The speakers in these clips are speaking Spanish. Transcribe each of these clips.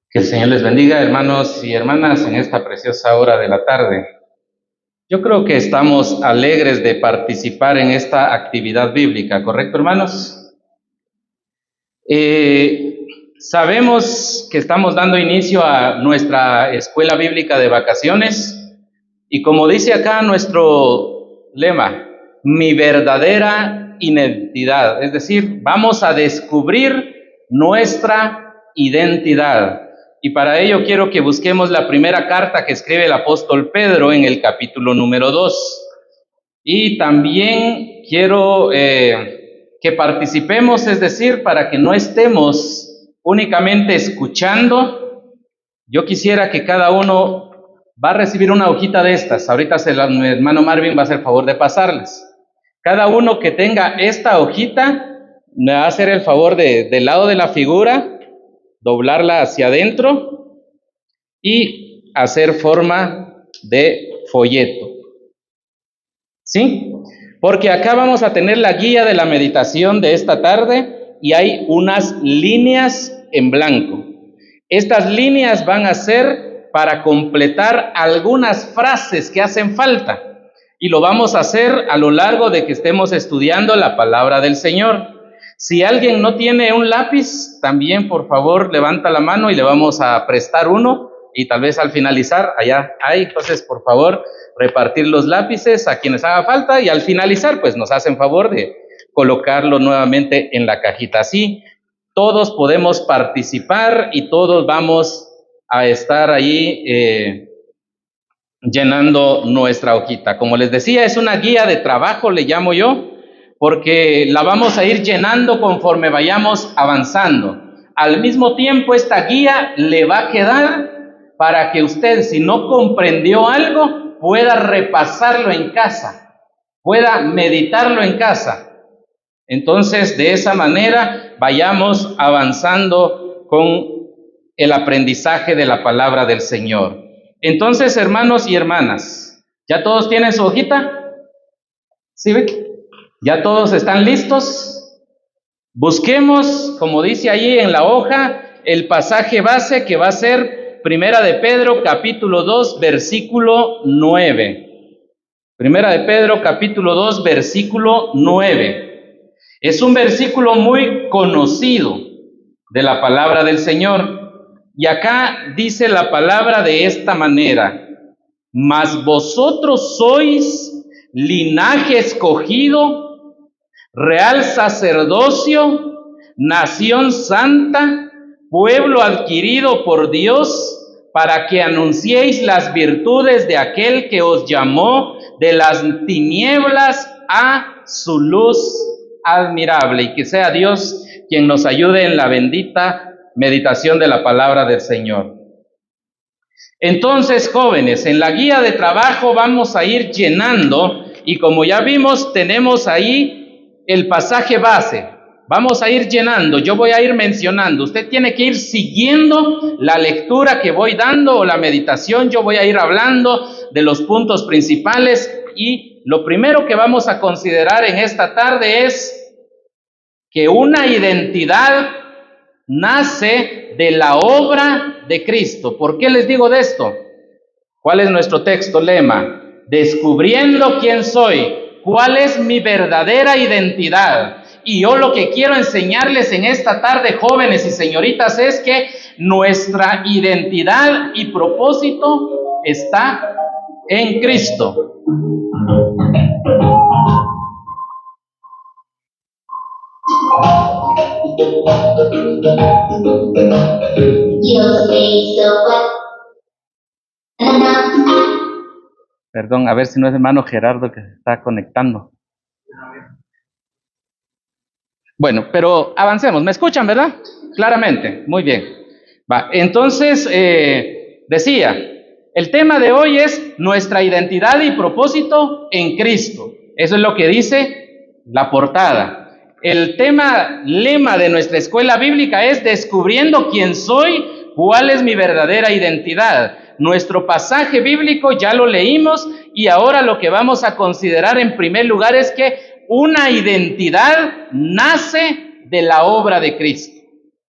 Que el Señor les bendiga, hermanos y hermanas, en esta preciosa hora de la tarde. Yo creo que estamos alegres de participar en esta actividad bíblica, ¿correcto, hermanos? Sabemos que estamos dando inicio a nuestra escuela bíblica de vacaciones y como dice acá nuestro lema, mi verdadera identidad, es decir, vamos a descubrir nuestra identidad. Y para ello quiero que busquemos la primera carta que escribe el apóstol Pedro en el capítulo número 2. Y también quiero que participemos, es decir, para que no estemos únicamente escuchando. Yo quisiera que cada uno va a recibir una hojita de estas. Ahorita mi hermano Marvin va a hacer favor de pasarles. Cada uno que tenga esta hojita me va a hacer el favor del lado de la figura, doblarla hacia adentro y hacer forma de folleto. ¿Sí? Porque acá vamos a tener la guía de la meditación de esta tarde y hay unas líneas en blanco. Estas líneas van a ser para completar algunas frases que hacen falta y lo vamos a hacer a lo largo de que estemos estudiando la palabra del Señor. Si alguien no tiene un lápiz, también por favor levanta la mano y le vamos a prestar uno y tal vez al finalizar, allá hay, entonces por favor repartir los lápices a quienes haga falta y al finalizar pues nos hacen favor de colocarlo nuevamente en la cajita. Así todos podemos participar y todos vamos a estar ahí llenando nuestra hojita. Como les decía, es una guía de trabajo, le llamo yo, porque la vamos a ir llenando conforme vayamos avanzando. Al mismo tiempo, esta guía le va a quedar para que usted, si no comprendió algo, pueda repasarlo en casa, pueda meditarlo en casa. Entonces, de esa manera, vayamos avanzando con el aprendizaje de la palabra del Señor. Entonces, hermanos y hermanas, ¿ya todos tienen su hojita? ¿Sí ven? ¿Ya todos están listos? Busquemos, como dice allí en la hoja, el pasaje base que va a ser Primera de Pedro, capítulo 2, versículo 9. Primera de Pedro, capítulo 2, versículo 9. Es un versículo muy conocido de la palabra del Señor. Y acá dice la palabra de esta manera: mas vosotros sois linaje escogido, real sacerdocio, nación santa, pueblo adquirido por Dios, para que anunciéis las virtudes de aquel que os llamó de las tinieblas a su luz admirable. Y que sea Dios quien nos ayude en la bendita meditación de la palabra del Señor. Entonces, jóvenes, en la guía de trabajo vamos a ir llenando, y como ya vimos, tenemos ahí el pasaje base. Vamos a ir llenando, yo voy a ir mencionando, usted tiene que ir siguiendo la lectura que voy dando o la meditación. Yo voy a ir hablando de los puntos principales y lo primero que vamos a considerar en esta tarde es que una identidad nace de la obra de Cristo. ¿Por qué les digo de esto? ¿Cuál es nuestro texto lema? Descubriendo quién soy, cuál es mi verdadera identidad. Y yo lo que quiero enseñarles en esta tarde, jóvenes y señoritas, es que nuestra identidad y propósito está en Cristo. Perdón, a ver si no es hermano Gerardo que se está conectando. Bueno, pero avancemos. ¿Me escuchan, verdad? Claramente. Muy bien. Va. Entonces, decía, el tema de hoy es nuestra identidad y propósito en Cristo. Eso es lo que dice la portada. El lema de nuestra escuela bíblica es descubriendo quién soy, cuál es mi verdadera identidad. Nuestro pasaje bíblico ya lo leímos y ahora lo que vamos a considerar en primer lugar es que una identidad nace de la obra de Cristo.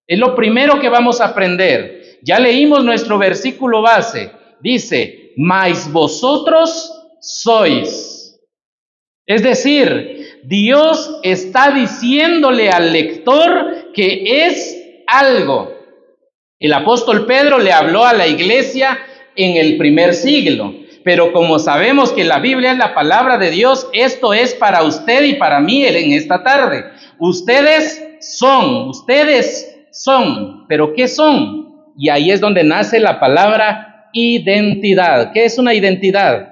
Es lo primero que vamos a aprender. Ya leímos nuestro versículo base. Dice, mas vosotros sois. Es decir, Dios está diciéndole al lector que es algo. El apóstol Pedro le habló a la iglesia en el primer siglo, pero como sabemos que la Biblia es la palabra de Dios, esto es para usted y para mí en esta tarde. Ustedes son, pero ¿qué son? Y ahí es donde nace la palabra identidad. ¿Qué es una identidad?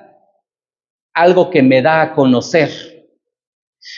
Algo que me da a conocer,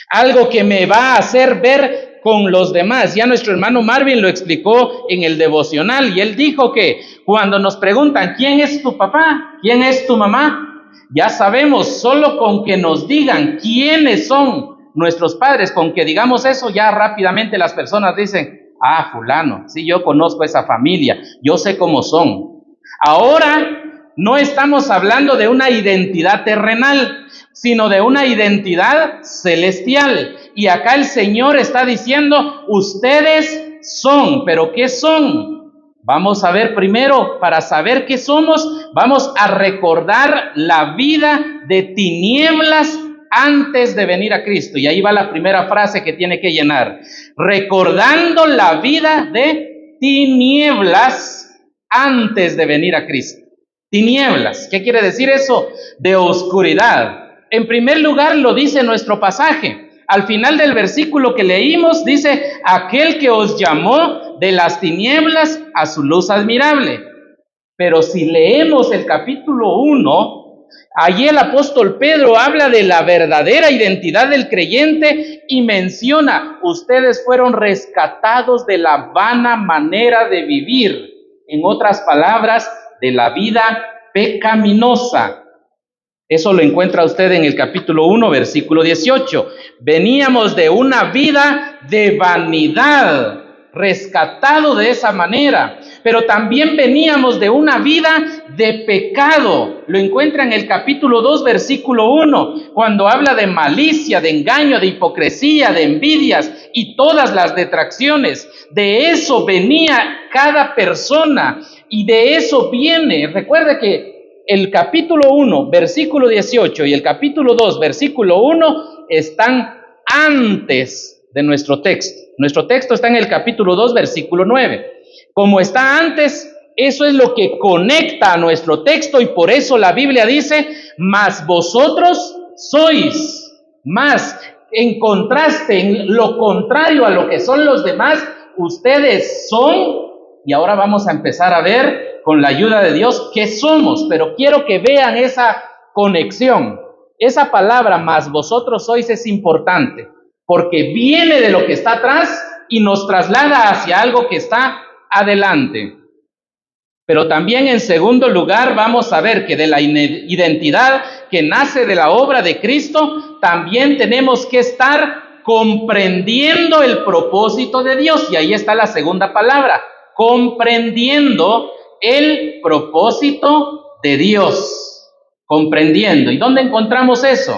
algo que me va a hacer ver con los demás. Ya nuestro hermano Marvin lo explicó en el devocional y él dijo que cuando nos preguntan ¿quién es tu papá? ¿Quién es tu mamá? Ya sabemos, solo con que nos digan quiénes son nuestros padres, con que digamos eso, ya rápidamente las personas dicen, ah, fulano, sí, yo conozco esa familia, yo sé cómo son. Ahora no estamos hablando de una identidad terrenal, sino de una identidad celestial. Y acá el Señor está diciendo, ustedes son, pero ¿qué son? Vamos a ver primero, para saber qué somos, vamos a recordar la vida de tinieblas antes de venir a Cristo. Y ahí va la primera frase que tiene que llenar. Recordando la vida de tinieblas antes de venir a Cristo. Tinieblas, ¿qué quiere decir eso? De oscuridad. En primer lugar lo dice nuestro pasaje. Al final del versículo que leímos dice, aquel que os llamó de las tinieblas a su luz admirable. Pero si leemos el capítulo 1, allí el apóstol Pedro habla de la verdadera identidad del creyente y menciona, ustedes fueron rescatados de la vana manera de vivir. En otras palabras, de la vida pecaminosa. Eso lo encuentra usted en el capítulo 1, versículo 18. Veníamos de una vida de vanidad, rescatado de esa manera, pero también veníamos de una vida de pecado. Lo encuentra en el capítulo 2, versículo 1, cuando habla de malicia, de engaño, de hipocresía, de envidias y todas las detracciones. De eso venía cada persona y de eso viene. Recuerde que el capítulo 1, versículo 18 y el capítulo 2, versículo 1 están antes de nuestro texto. Nuestro texto está en el capítulo 2, versículo 9. Como está antes, eso es lo que conecta a nuestro texto y por eso la Biblia dice, mas vosotros sois. Más, en contraste, en lo contrario a lo que son los demás, ustedes son, y ahora vamos a empezar a ver con la ayuda de Dios qué somos, pero quiero que vean esa conexión. Esa palabra, más vosotros sois, es importante, porque viene de lo que está atrás y nos traslada hacia algo que está adelante. Pero también en segundo lugar vamos a ver que de la identidad que nace de la obra de Cristo, también tenemos que estar comprendiendo el propósito de Dios. Y ahí está la segunda palabra, comprendiendo el propósito de Dios. Comprendiendo. ¿Y dónde encontramos eso?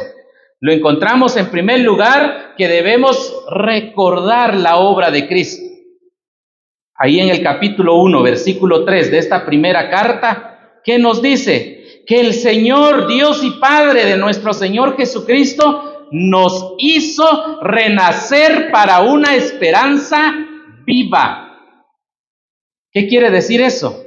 Lo encontramos en primer lugar que debemos recordar la obra de Cristo. Ahí en el capítulo 1, versículo 3 de esta primera carta, ¿qué nos dice? Que el Señor, Dios y Padre de nuestro Señor Jesucristo, nos hizo renacer para una esperanza viva. ¿Qué quiere decir eso?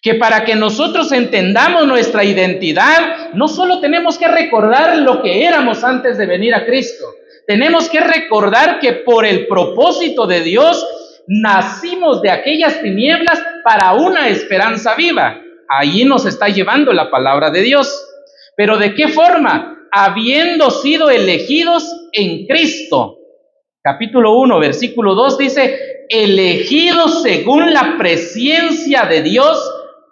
Que para que nosotros entendamos nuestra identidad, no solo tenemos que recordar lo que éramos antes de venir a Cristo, tenemos que recordar que por el propósito de Dios, nacimos de aquellas tinieblas para una esperanza viva. Allí nos está llevando la palabra de Dios. ¿Pero de qué forma? Habiendo sido elegidos en Cristo. Capítulo 1, versículo 2 dice, elegidos según la presciencia de Dios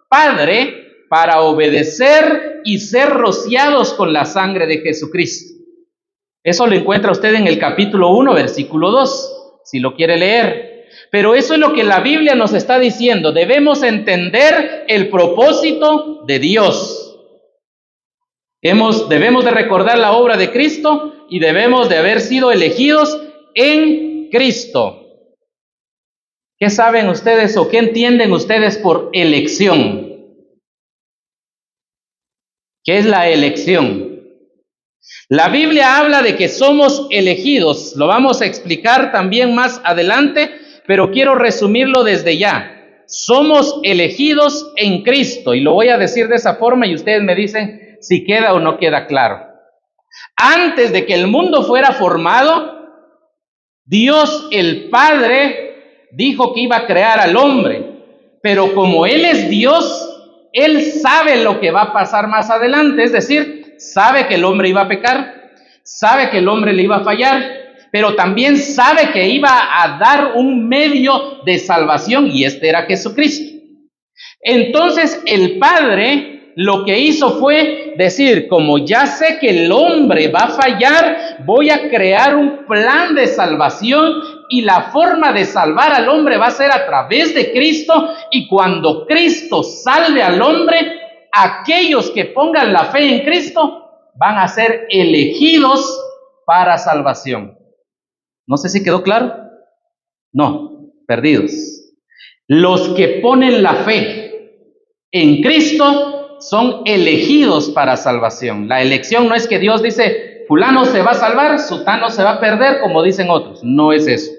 Padre para obedecer y ser rociados con la sangre de Jesucristo. Eso lo encuentra usted en el capítulo 1, versículo 2, si lo quiere leer. Pero eso es lo que la Biblia nos está diciendo. Debemos entender el propósito de Dios. Debemos de recordar la obra de Cristo y debemos de haber sido elegidos en Cristo. ¿Qué saben ustedes o qué entienden ustedes por elección? ¿Qué es la elección? La Biblia habla de que somos elegidos. Lo vamos a explicar también más adelante, pero quiero resumirlo desde ya. Somos elegidos en Cristo, y lo voy a decir de esa forma y ustedes me dicen si queda o no queda claro. Antes de que el mundo fuera formado, Dios el Padre dijo que iba a crear al hombre, pero como Él es Dios, Él sabe lo que va a pasar más adelante, es decir, sabe que el hombre iba a pecar, sabe que el hombre le iba a fallar, pero también sabe que iba a dar un medio de salvación, y este era Jesucristo. Entonces el Padre lo que hizo fue decir, como ya sé que el hombre va a fallar, voy a crear un plan de salvación, y la forma de salvar al hombre va a ser a través de Cristo, y cuando Cristo salve al hombre, aquellos que pongan la fe en Cristo van a ser elegidos para salvación. No sé si quedó claro. No, perdidos. Los que ponen la fe en Cristo son elegidos para salvación. La elección no es que Dios dice, fulano se va a salvar, sutano se va a perder, como dicen otros. No es eso.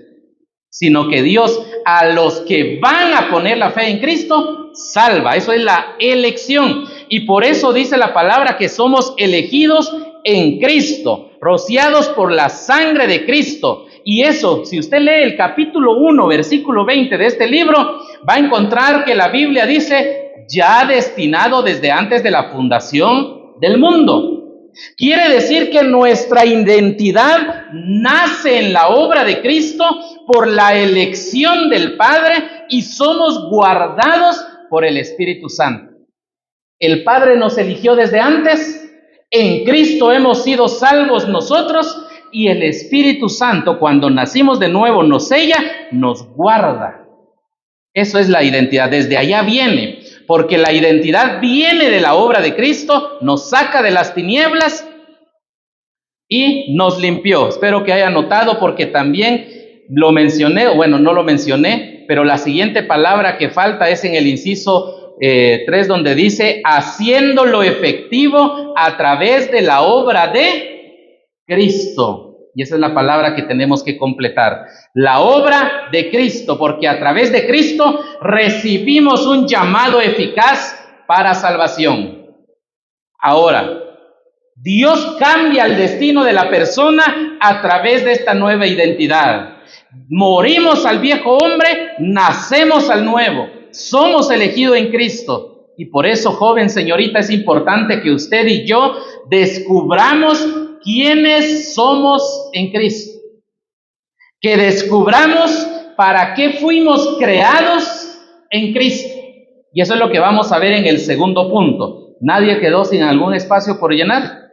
Sino que Dios a los que van a poner la fe en Cristo, salva. Eso es la elección. Y por eso dice la palabra que somos elegidos en Cristo, rociados por la sangre de Cristo. Y eso, si usted lee el capítulo 1, versículo 20 de este libro, va a encontrar que la Biblia dice, ya destinado desde antes de la fundación del mundo. Quiere decir que nuestra identidad nace en la obra de Cristo por la elección del Padre, y somos guardados por el Espíritu Santo. El Padre nos eligió desde antes, en Cristo hemos sido salvos nosotros, y el Espíritu Santo, cuando nacimos de nuevo, nos sella, nos guarda. Eso es la identidad, desde allá viene, porque la identidad viene de la obra de Cristo, nos saca de las tinieblas y nos limpió. Espero que haya notado, porque también lo mencioné, bueno, no lo mencioné, pero la siguiente palabra que falta es en el inciso 3, donde dice, haciéndolo efectivo a través de la obra de Cristo. Y esa es la palabra que tenemos que completar. La obra de Cristo, porque a través de Cristo recibimos un llamado eficaz para salvación. Ahora, Dios cambia el destino de la persona a través de esta nueva identidad. Morimos al viejo hombre, nacemos al nuevo. Somos elegidos en Cristo. Y por eso, joven, señorita, es importante que usted y yo descubramos quiénes somos en Cristo. Que descubramos para qué fuimos creados en Cristo. Y eso es lo que vamos a ver en el segundo punto. ¿Nadie quedó sin algún espacio por llenar?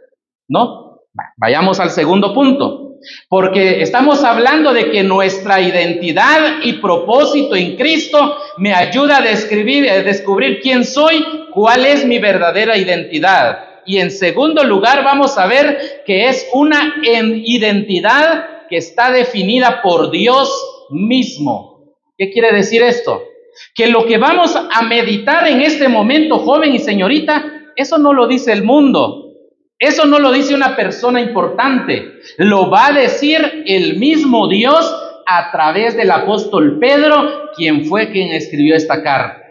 ¿No? Vayamos al segundo punto. Porque estamos hablando de que nuestra identidad y propósito en Cristo me ayuda a descubrir quién soy, cuál es mi verdadera identidad. Y en segundo lugar vamos a ver que es una identidad que está definida por Dios mismo. ¿Qué quiere decir esto? Que lo que vamos a meditar en este momento, joven y señorita, eso no lo dice el mundo. Eso no lo dice una persona importante. Lo va a decir el mismo Dios a través del apóstol Pedro, quien fue quien escribió esta carta.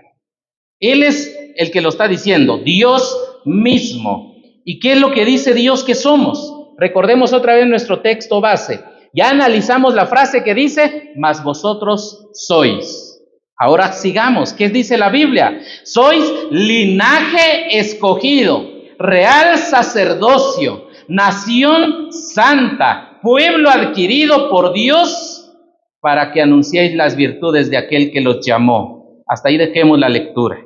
Él es el que lo está diciendo, Dios mismo. ¿Y qué es lo que dice Dios que somos? Recordemos otra vez nuestro texto base. Ya analizamos la frase que dice, mas vosotros sois. Ahora sigamos. ¿Qué dice la Biblia? Sois linaje escogido, real sacerdocio, nación santa, pueblo adquirido por Dios, para que anunciéis las virtudes de aquel que los llamó. Hasta ahí dejemos la lectura.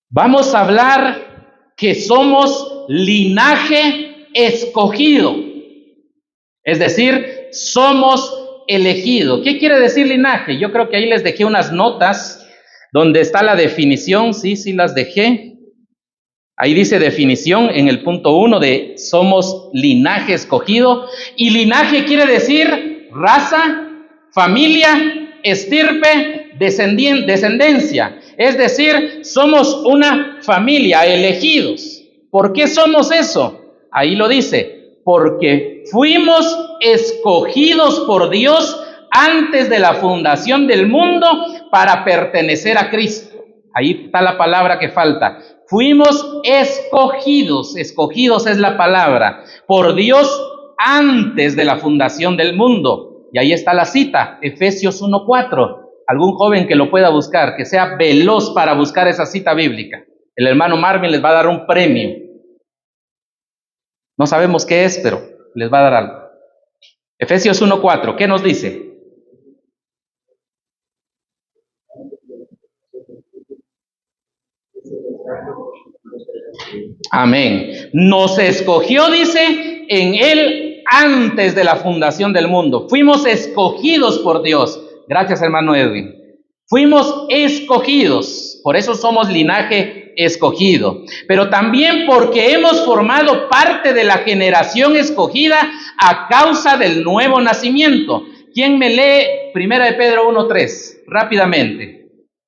Vamos a hablar que somos linaje escogido, es decir, somos elegidos. ¿Qué quiere decir linaje? Yo creo que ahí les dejé unas notas donde está la definición, sí las dejé. Ahí dice definición en el punto 1 de somos linaje escogido, y linaje quiere decir raza, familia estirpe, descendencia. Es decir, somos una familia, elegidos. ¿Por qué somos eso? Ahí lo dice, porque fuimos escogidos por Dios antes de la fundación del mundo para pertenecer a Cristo. Ahí está la palabra que falta. Fuimos escogidos, escogidos es la palabra, por Dios antes de la fundación del mundo. Y ahí está la cita, Efesios 1:4. Algún joven que lo pueda buscar, que sea veloz para buscar esa cita bíblica. El hermano Marvin les va a dar un premio. No sabemos qué es, pero les va a dar algo. Efesios 1:4, ¿qué nos dice? Amén. Nos escogió, dice, en Él antes de la fundación del mundo. Fuimos escogidos por Dios. Gracias, hermano Edwin. Fuimos escogidos. Por eso somos linaje escogido. Pero también porque hemos formado parte de la generación escogida a causa del nuevo nacimiento. ¿Quién me lee 1 de Pedro 1:3? Rápidamente.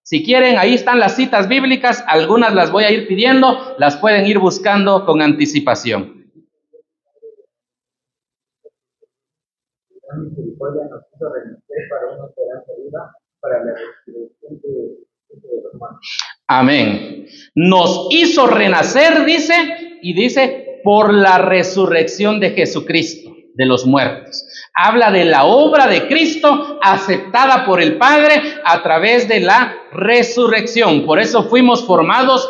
Si quieren, ahí están las citas bíblicas, algunas las voy a ir pidiendo, las pueden ir buscando con anticipación. Amén. Nos hizo renacer, dice, y dice, por la resurrección de Jesucristo, de los muertos. Habla de la obra de Cristo aceptada por el Padre a través de la resurrección. Por eso fuimos formados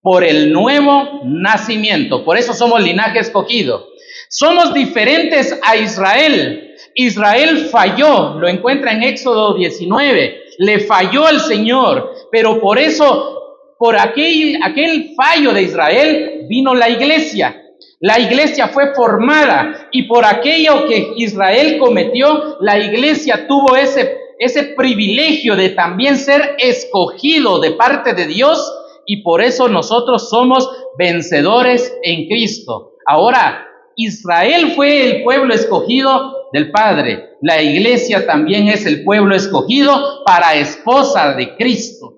por el nuevo nacimiento. Por eso somos linaje escogido. Somos diferentes a Israel. Israel falló, lo encuentra en Éxodo 19. Le falló al Señor, pero por eso, por aquel fallo de Israel, vino la iglesia. La iglesia fue formada y por aquello que Israel cometió, la iglesia tuvo ese privilegio de también ser escogido de parte de Dios y por eso nosotros somos vencedores en Cristo. Ahora, Israel fue el pueblo escogido del Padre. La iglesia también es el pueblo escogido para esposa de Cristo.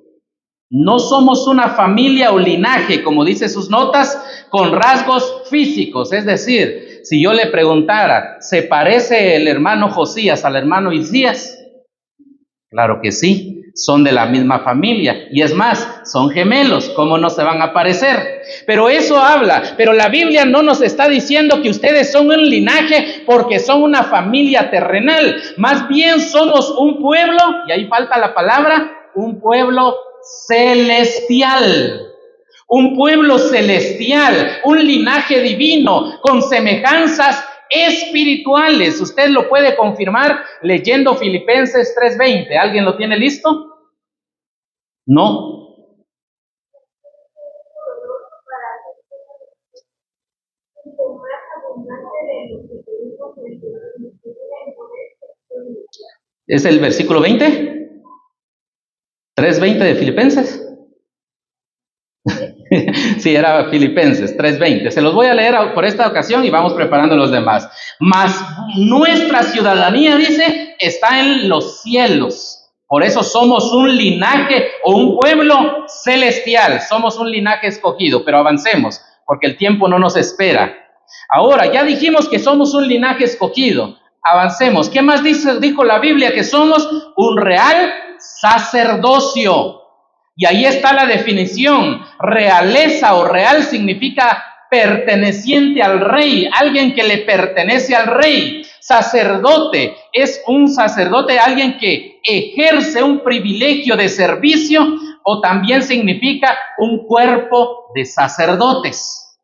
No somos una familia o linaje, como dice sus notas, con rasgos físicos. Es decir, si yo le preguntara, ¿se parece el hermano Josías al hermano Isías? Claro que sí, son de la misma familia. Y es más, son gemelos, ¿cómo no se van a parecer? Pero eso habla, pero la Biblia no nos está diciendo que ustedes son un linaje porque son una familia terrenal. Más bien somos un pueblo, y ahí falta la palabra, un pueblo celestial, un pueblo celestial, un linaje divino con semejanzas espirituales. Usted lo puede confirmar leyendo Filipenses 3:20. ¿Alguien lo tiene listo? No. ¿Es el versículo 20? 3:20 de Filipenses. Sí, era Filipenses 3:20. Se los voy a leer por esta ocasión y vamos preparando los demás. Mas nuestra ciudadanía, dice, está en los cielos. Por eso somos un linaje o un pueblo celestial. Somos un linaje escogido, pero avancemos, porque el tiempo no nos espera. Ahora, ya dijimos que somos un linaje escogido. Avancemos. ¿Qué más dijo la Biblia? Que somos un real sacerdocio. Y ahí está la definición. Realeza o real significa perteneciente al rey, alguien que le pertenece al rey. Sacerdote es un sacerdote, alguien que ejerce un privilegio de servicio, o también significa un cuerpo de sacerdotes.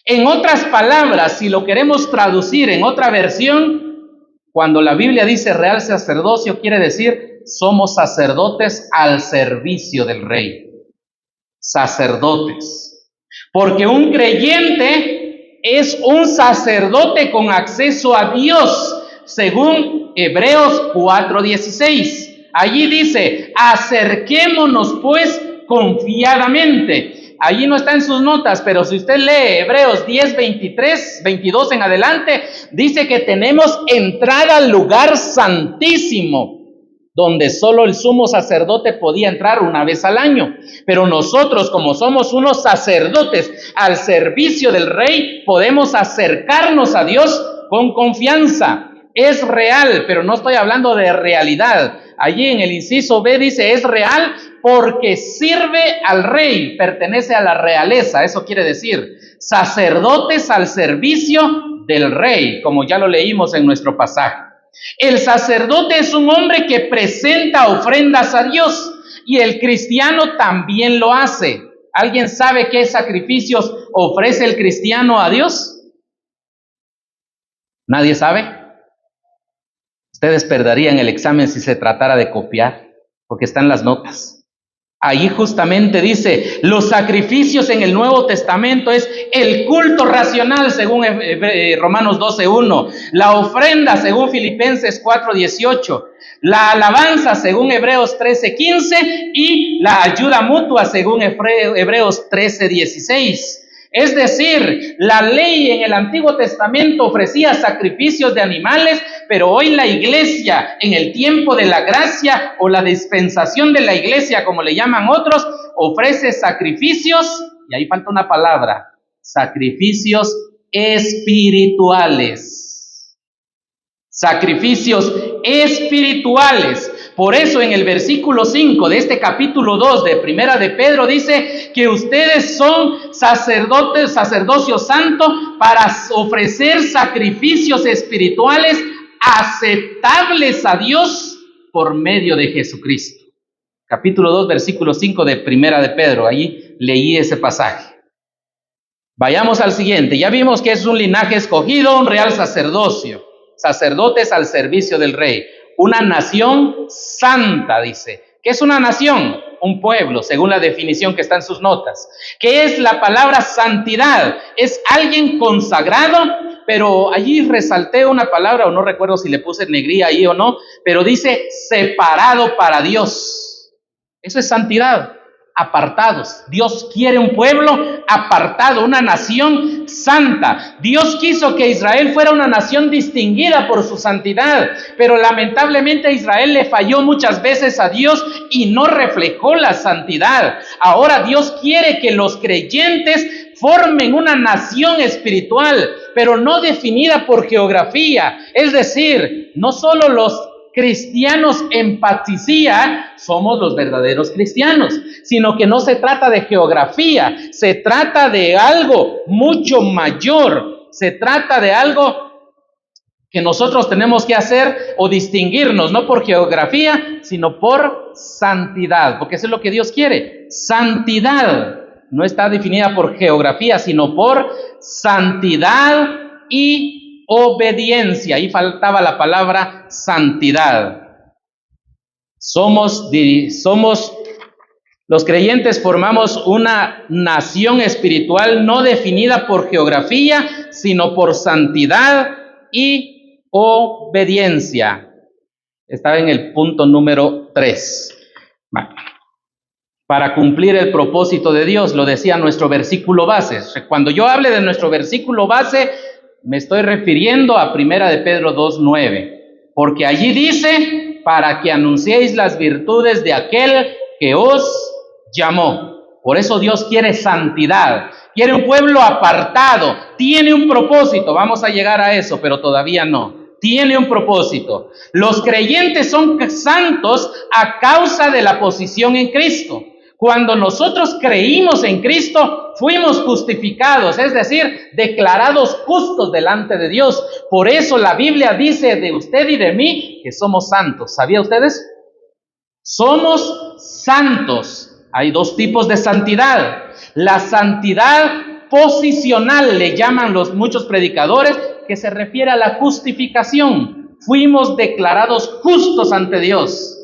En otras palabras, si lo queremos traducir en otra versión, cuando la Biblia dice real sacerdocio, quiere decir somos sacerdotes al servicio del rey. Sacerdotes. Porque un creyente es un sacerdote con acceso a Dios, según Hebreos 4:16. Allí dice, acerquémonos pues confiadamente. Allí no está en sus notas, pero si usted lee Hebreos 10:23, 22 en adelante, dice que tenemos entrada al lugar santísimo donde solo el sumo sacerdote podía entrar una vez al año. Pero nosotros, como somos unos sacerdotes al servicio del Rey, podemos acercarnos a Dios con confianza. Es real, pero no estoy hablando de realidad. Allí en el inciso B dice, es real porque sirve al Rey, pertenece a la realeza. Eso quiere decir, sacerdotes al servicio del Rey, como ya lo leímos en nuestro pasaje. El sacerdote es un hombre que presenta ofrendas a Dios y el cristiano también lo hace. ¿Alguien sabe qué sacrificios ofrece el cristiano a Dios? ¿Nadie sabe? Ustedes perderían el examen si se tratara de copiar, porque están las notas. Ahí justamente dice, los sacrificios en el Nuevo Testamento es el culto racional según Romanos 12:1, la ofrenda según Filipenses 4:18, la alabanza según Hebreos 13:15 y la ayuda mutua según Hebreos 13:16. Es decir, la ley en el Antiguo Testamento ofrecía sacrificios de animales, pero hoy la iglesia, en el tiempo de la gracia o la dispensación de la iglesia, como le llaman otros, ofrece sacrificios, y ahí falta una palabra, sacrificios espirituales. Sacrificios espirituales. Por eso en el versículo 5 de este capítulo 2 de Primera de Pedro dice que ustedes son sacerdotes, sacerdocio santo para ofrecer sacrificios espirituales aceptables a Dios por medio de Jesucristo. Capítulo 2, versículo 5 de Primera de Pedro, ahí leí ese pasaje. Vayamos al siguiente. Ya vimos que es un linaje escogido, un real sacerdocio, sacerdotes al servicio del Rey. Una nación santa, dice. ¿Qué es una nación? Un pueblo, según la definición que está en sus notas. ¿Qué es la palabra santidad? Es alguien consagrado, pero allí resalté una palabra, o no recuerdo si le puse negría ahí o no, pero dice separado para Dios. Eso es santidad. Apartados. Dios quiere un pueblo apartado, una nación santa. Dios quiso que Israel fuera una nación distinguida por su santidad, pero lamentablemente Israel le falló muchas veces a Dios y no reflejó la santidad. Ahora Dios quiere que los creyentes formen una nación espiritual, pero no definida por geografía. Es decir, no solo los cristianos en paticía somos los verdaderos cristianos, sino que no se trata de geografía, se trata de algo mucho mayor, se trata de algo que nosotros tenemos que hacer o distinguirnos, no por geografía, sino por santidad, porque eso es lo que Dios quiere, santidad. No está definida por geografía, sino por santidad y obediencia. Ahí faltaba la palabra santidad. Los creyentes formamos una nación espiritual no definida por geografía, sino por santidad y obediencia. Estaba en el punto número 3. Para cumplir el propósito de Dios, lo decía nuestro versículo base. Cuando yo hable de nuestro versículo base, me estoy refiriendo a Primera de Pedro 2:9, porque allí dice, para que anunciéis las virtudes de aquel que os llamó. Por eso Dios quiere santidad, quiere un pueblo apartado, tiene un propósito, vamos a llegar a eso, pero todavía no. Tiene un propósito. Los creyentes son santos a causa de la posición en Cristo. Cuando nosotros creímos en Cristo, fuimos justificados, es decir, declarados justos delante de Dios. Por eso la Biblia dice de usted y de mí que somos santos. ¿Sabía ustedes? Somos santos. Hay dos tipos de santidad. La santidad posicional, le llaman muchos predicadores, que se refiere a la justificación. Fuimos declarados justos ante Dios.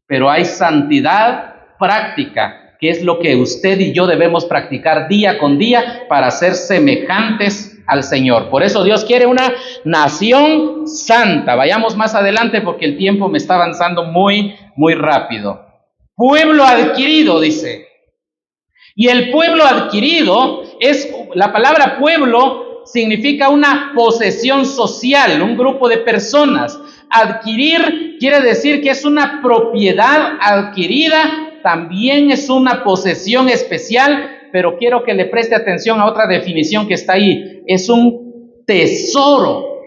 Pero hay santidad práctica, que es lo que usted y yo debemos practicar día con día para ser semejantes al Señor. Por eso Dios quiere una nación santa. Vayamos más adelante porque el tiempo me está avanzando muy rápido. Pueblo adquirido, dice. Y el pueblo adquirido la palabra pueblo significa una posesión social, un grupo de personas. Adquirir quiere decir que es una propiedad adquirida, también es una posesión especial, pero quiero que le preste atención a otra definición que está ahí. Es un tesoro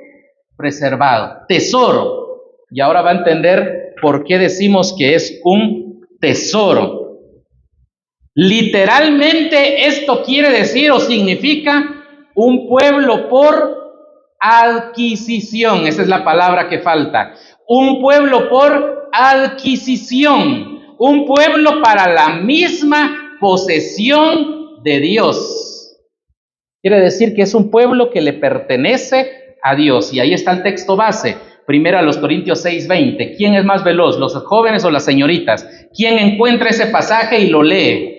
preservado, tesoro. Y ahora va a entender por qué decimos que es un tesoro. Literalmente esto quiere decir o significa un pueblo por adquisición. Esa es la palabra que falta. Un pueblo por adquisición. Un pueblo para la misma posesión de Dios. Quiere decir que es un pueblo que le pertenece a Dios. Y ahí está el texto base. Primero a los Corintios 6:20. ¿Quién es más veloz, los jóvenes o las señoritas? ¿Quién encuentra ese pasaje y lo lee?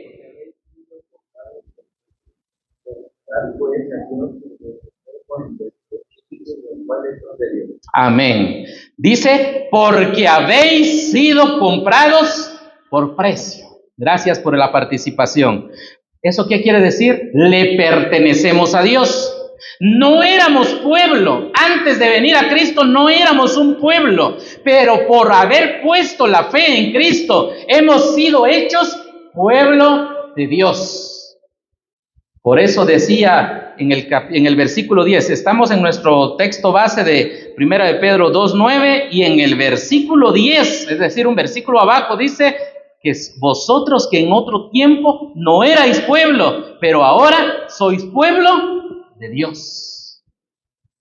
Amén. Dice, porque habéis sido comprados por precio. Gracias por la participación. ¿Eso qué quiere decir? Le pertenecemos a Dios. No éramos pueblo. Antes de venir a Cristo no éramos un pueblo. Pero por haber puesto la fe en Cristo, hemos sido hechos pueblo de Dios. Por eso decía en el versículo 10, estamos en nuestro texto base de 1 de Pedro 2:9, y en el versículo 10, es decir, un versículo abajo, dice que vosotros que en otro tiempo no erais pueblo, pero ahora sois pueblo de Dios.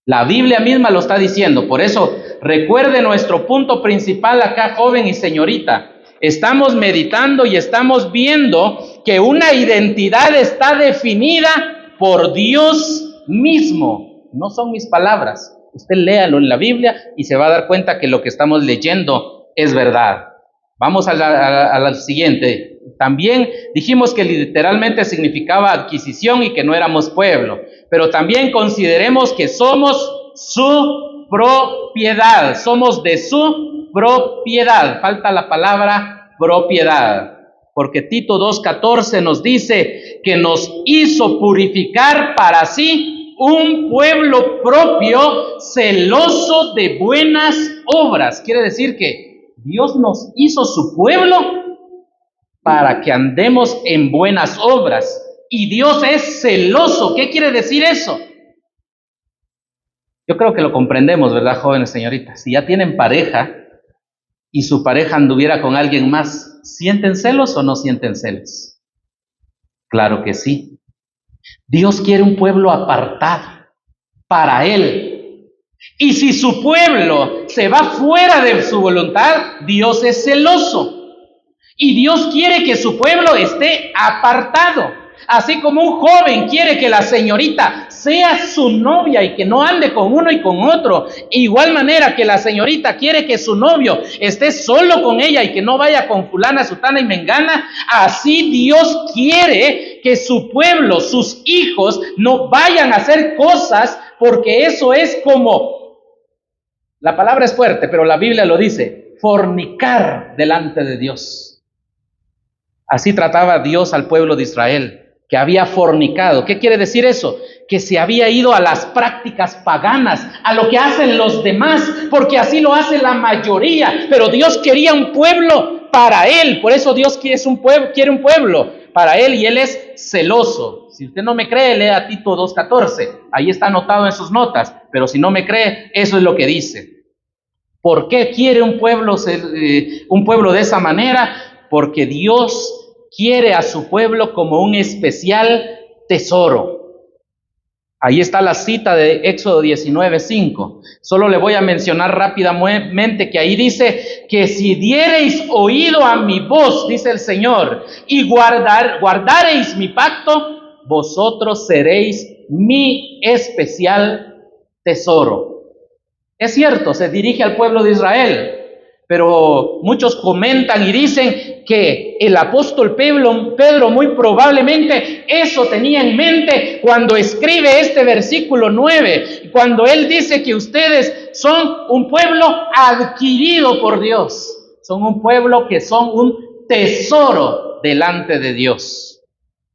La Biblia misma lo está diciendo. Por eso, recuerde nuestro punto principal acá, joven y señorita. Estamos meditando y estamos viendo que una identidad está definida por Dios mismo. No son mis palabras. Usted léalo en la Biblia y se va a dar cuenta que lo que estamos leyendo es verdad. Vamos a la siguiente. También dijimos que literalmente significaba adquisición y que no éramos pueblo. Pero también consideremos que somos su propiedad. Somos de su propiedad. Falta la palabra propiedad. Porque Tito 2:14 nos dice que nos hizo purificar para sí un pueblo propio, celoso de buenas obras. Quiere decir que Dios nos hizo su pueblo para que andemos en buenas obras. Y Dios es celoso. ¿Qué quiere decir eso? Yo creo que lo comprendemos, ¿verdad, jóvenes, señoritas? Si ya tienen pareja y su pareja anduviera con alguien más, ¿sienten celos o no sienten celos? Claro que sí. Dios quiere un pueblo apartado para Él. Y si su pueblo se va fuera de su voluntad, Dios es celoso. Y Dios quiere que su pueblo esté apartado. Así como un joven quiere que la señorita sea su novia y que no ande con uno y con otro, igual manera que la señorita quiere que su novio esté solo con ella y que no vaya con fulana, sutana y mengana, así Dios quiere que su pueblo, sus hijos, no vayan a hacer cosas, porque eso es como, la palabra es fuerte, pero la Biblia lo dice, fornicar delante de Dios. Así trataba Dios al pueblo de Israel, que había fornicado. ¿Qué quiere decir eso? Que se había ido a las prácticas paganas, a lo que hacen los demás, porque así lo hace la mayoría. Pero Dios quería un pueblo para Él. Por eso Dios quiere un pueblo para Él, y Él es celoso. Si usted no me cree, lea Tito 2:14. Ahí está anotado en sus notas. Pero si no me cree, eso es lo que dice. ¿Por qué quiere un pueblo de esa manera? Porque Dios quiere a su pueblo como un especial tesoro. Ahí está la cita de Éxodo 19:5. Solo le voy a mencionar rápidamente que ahí dice que si diereis oído a mi voz, dice el Señor, y guardareis mi pacto, vosotros seréis mi especial tesoro. Es cierto, se dirige al pueblo de Israel. Pero muchos comentan y dicen que el apóstol Pedro muy probablemente eso tenía en mente cuando escribe este versículo 9, cuando él dice que ustedes son un pueblo adquirido por Dios, son un pueblo que son un tesoro delante de Dios.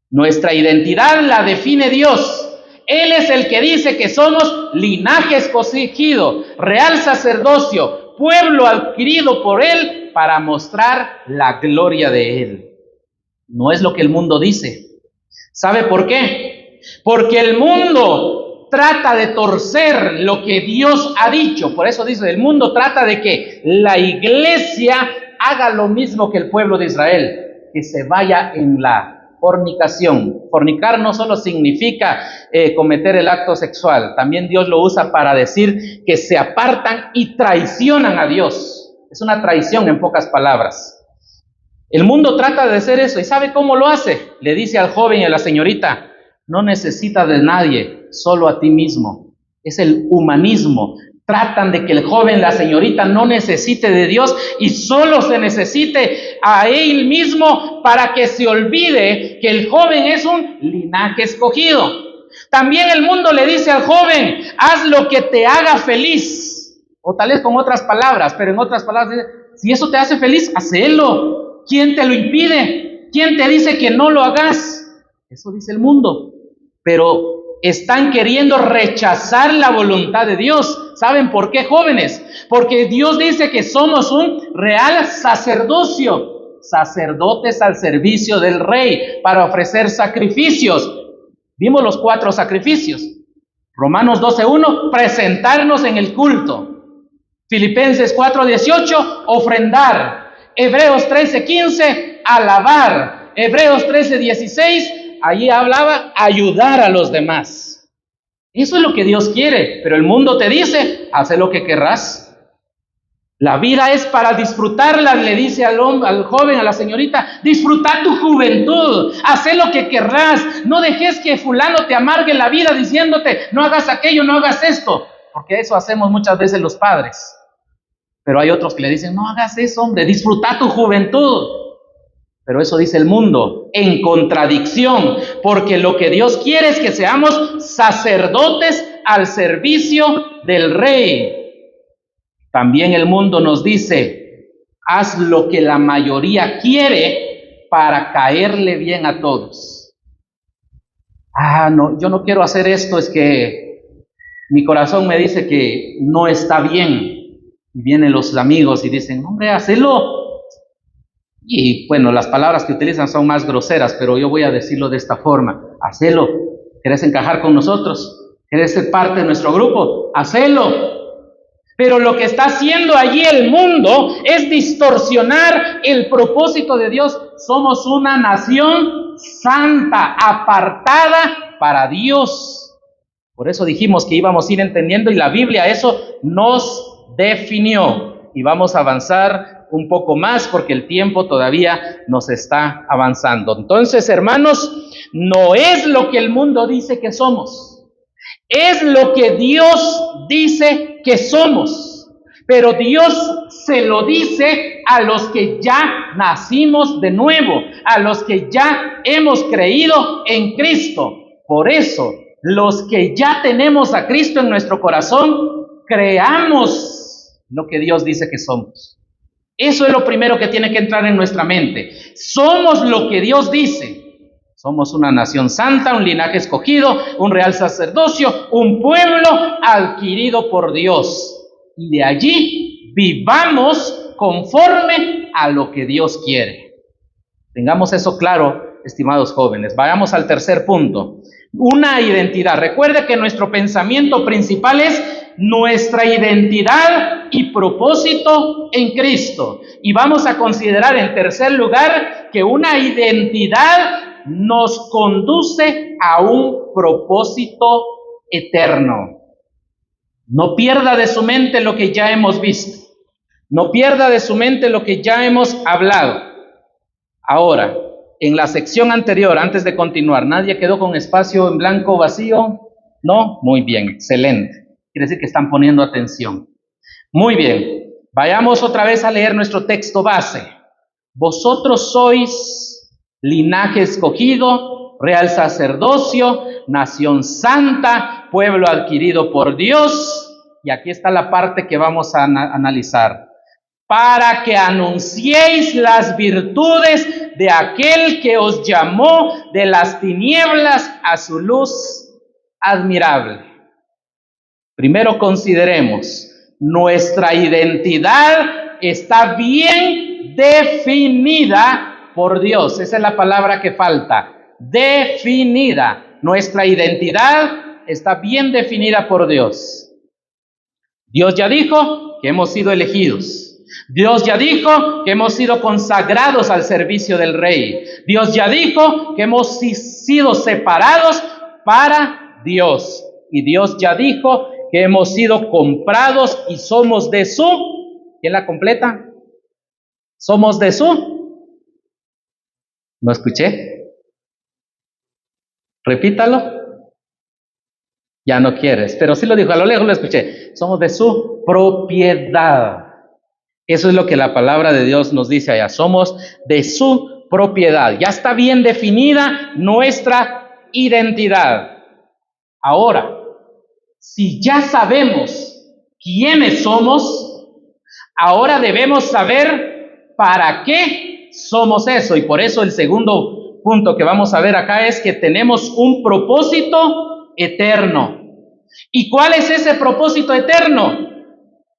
Nuestra identidad la define Dios. Él es el que dice que somos linaje escogido, real sacerdocio, pueblo adquirido por Él para mostrar la gloria de Él. No es lo que el mundo dice. ¿Sabe por qué? Porque el mundo trata de torcer lo que Dios ha dicho. Por eso dice, el mundo trata de que la iglesia haga lo mismo que el pueblo de Israel, que se vaya en la fornicación. Fornicar no solo significa cometer el acto sexual, también Dios lo usa para decir que se apartan y traicionan a Dios. Es una traición en pocas palabras. El mundo trata de hacer eso, ¿y sabe cómo lo hace? Le dice al joven y a la señorita, no necesitas de nadie, solo a ti mismo. Es el humanismo. Tratan de que el joven, la señorita, no necesite de Dios y solo se necesite a él mismo para que se olvide que el joven es un linaje escogido. También el mundo le dice al joven, haz lo que te haga feliz. O tal vez con otras palabras, pero en otras palabras dice, si eso te hace feliz, hacelo. ¿Quién te lo impide? ¿Quién te dice que no lo hagas? Eso dice el mundo. Pero están queriendo rechazar la voluntad de Dios. ¿Saben por qué, jóvenes? Porque Dios dice que somos un real sacerdocio, sacerdotes al servicio del Rey, para ofrecer sacrificios. Vimos los 4 sacrificios. Romanos 12:1, presentarnos en el culto. Filipenses 4:18, ofrendar. Hebreos 13:15, alabar. Hebreos 13:16, allí hablaba ayudar a los demás. Eso es lo que Dios quiere, pero el mundo te dice, haz lo que querrás. La vida es para disfrutarla, le dice al joven, a la señorita, disfruta tu juventud, haz lo que querrás, no dejes que fulano te amargue la vida diciéndote, no hagas aquello, no hagas esto, porque eso hacemos muchas veces los padres. Pero hay otros que le dicen, no hagas eso, hombre, disfruta tu juventud. Pero eso dice el mundo, en contradicción, porque lo que Dios quiere es que seamos sacerdotes al servicio del Rey. También el mundo nos dice, haz lo que la mayoría quiere para caerle bien a todos. No, yo no quiero hacer esto, es que mi corazón me dice que no está bien. Y vienen los amigos y dicen, hombre, hacelo. Y bueno, las palabras que utilizan son más groseras, pero yo voy a decirlo de esta forma. Hacelo. ¿Querés encajar con nosotros? ¿Querés ser parte de nuestro grupo? Hacelo. Pero lo que está haciendo allí el mundo es distorsionar el propósito de Dios. Somos una nación santa, apartada para Dios. Por eso dijimos que íbamos a ir entendiendo y la Biblia eso nos definió. Y vamos a avanzar un poco más porque el tiempo todavía nos está avanzando. Entonces, hermanos, no es lo que el mundo dice que somos. Es lo que Dios dice que somos. Pero Dios se lo dice a los que ya nacimos de nuevo, a los que ya hemos creído en Cristo. Por eso, los que ya tenemos a Cristo en nuestro corazón, creamos lo que Dios dice que somos. Eso es lo primero que tiene que entrar en nuestra mente. Somos lo que Dios dice. Somos una nación santa, un linaje escogido, un real sacerdocio, un pueblo adquirido por Dios. Y de allí vivamos conforme a lo que Dios quiere. Tengamos eso claro, estimados jóvenes. Vayamos al tercer punto. Una identidad. Recuerde que nuestro pensamiento principal es nuestra identidad y propósito en Cristo. Y vamos a considerar en tercer lugar que una identidad nos conduce a un propósito eterno. No pierda de su mente lo que ya hemos visto. No pierda de su mente lo que ya hemos hablado. Ahora, en la sección anterior, antes de continuar, ¿nadie quedó con espacio en blanco vacío? ¿No? Muy bien, excelente. Quiere decir que están poniendo atención. Muy bien, vayamos otra vez a leer nuestro texto base. Vosotros sois linaje escogido, real sacerdocio, nación santa, pueblo adquirido por Dios. Y aquí está la parte que vamos a analizar. Para que anunciéis las virtudes de aquel que os llamó de las tinieblas a su luz admirable. Primero consideremos, nuestra identidad está bien definida por Dios. Esa es la palabra que falta. Definida. Nuestra identidad está bien definida por Dios. Dios ya dijo que hemos sido elegidos. Dios ya dijo que hemos sido consagrados al servicio del Rey. Dios ya dijo que hemos sido separados para Dios. Y Dios ya dijo que hemos sido comprados y somos de su... ¿Quién la completa? Somos de su... ¿No escuché? Repítalo. Ya no quieres, pero sí lo dijo, a lo lejos lo escuché. Somos de su propiedad. Eso es lo que la palabra de Dios nos dice allá. Somos de su propiedad. Ya está bien definida nuestra identidad. Ahora, si ya sabemos quiénes somos, ahora debemos saber para qué somos eso. Y por eso el segundo punto que vamos a ver acá es que tenemos un propósito eterno. ¿Y cuál es ese propósito eterno?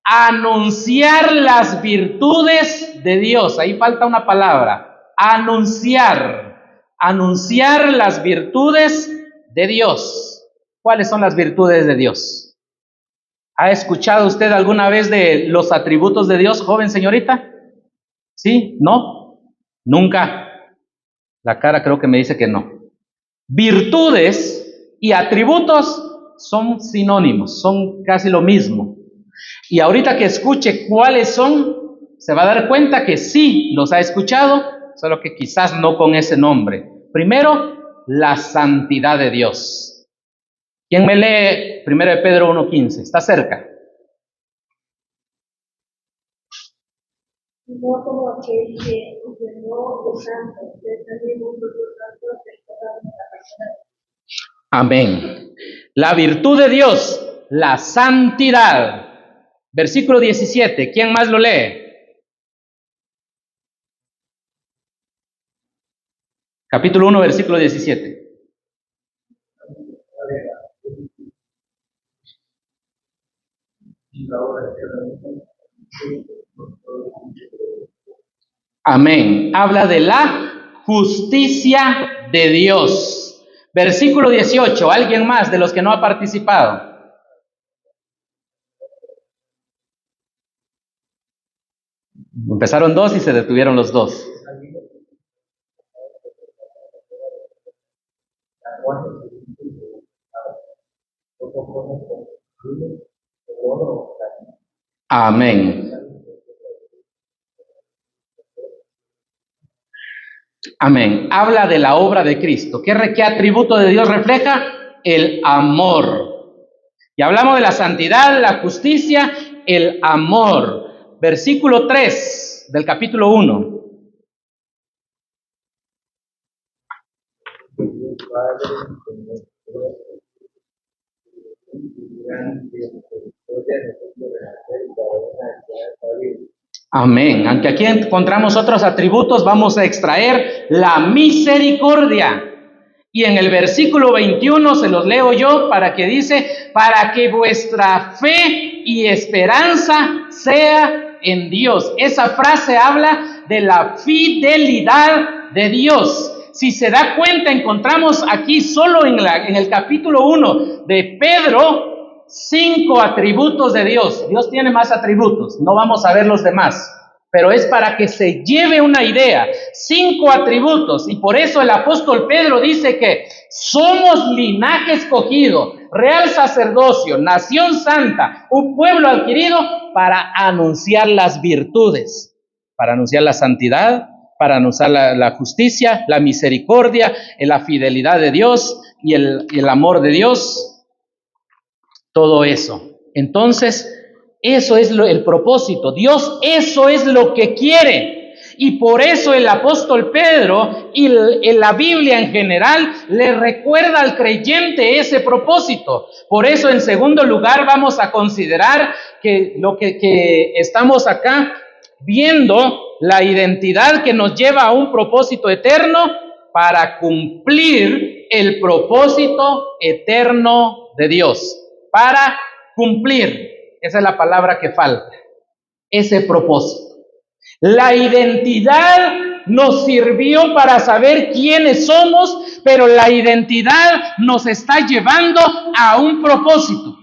Anunciar las virtudes de Dios. Ahí falta una palabra. Anunciar. Anunciar las virtudes de Dios. ¿Cuáles son las virtudes de Dios? ¿Ha escuchado usted alguna vez de los atributos de Dios, joven señorita? ¿Sí? ¿No? Nunca. La cara creo que me dice que no. Virtudes y atributos son sinónimos, son casi lo mismo. Y ahorita que escuche cuáles son, se va a dar cuenta que sí los ha escuchado, solo que quizás no con ese nombre. Primero, la santidad de Dios. ¿Quién me lee 1 Pedro 1:15? Está cerca. No como aquel que ordenó los santos, que también nosotros santos de toda nuestra persona. Amén. La virtud de Dios, la santidad. Versículo 17, ¿quién más lo lee? Capítulo 1, versículo 17. Amén. Habla de la justicia de Dios. Versículo 18, ¿alguien más de los que no ha participado? Empezaron dos y se detuvieron los dos. Amén. Amén. Habla de la obra de Cristo. ¿Qué atributo de Dios refleja? El amor. Y hablamos de la santidad, la justicia, el amor. Versículo 3 del capítulo 1. Amén. Aunque aquí encontramos otros atributos, vamos a extraer la misericordia. Y en el versículo 21 se los leo yo para que dice, para que vuestra fe y esperanza sea en Dios. Esa frase habla de la fidelidad de Dios. Si se da cuenta, encontramos aquí solo en el capítulo 1 de Pedro 5 atributos de Dios. Dios tiene más atributos, no vamos a ver los demás, pero es para que se lleve una idea. 5 atributos, y por eso el apóstol Pedro dice que somos linaje escogido, real sacerdocio, nación santa, un pueblo adquirido para anunciar las virtudes, para anunciar la santidad, para anunciar la justicia, la misericordia, la fidelidad de Dios y el amor de Dios. Todo eso. Entonces, eso es el propósito. Dios eso es lo que quiere. Y por eso el apóstol Pedro y la Biblia en general le recuerda al creyente ese propósito. Por eso, en segundo lugar, vamos a considerar que lo que estamos acá viendo, la identidad que nos lleva a un propósito eterno para cumplir el propósito eterno de Dios. Para cumplir. esa es la palabra que falta, ese propósito. La identidad nos sirvió para saber quiénes somos, pero la identidad nos está llevando a un propósito.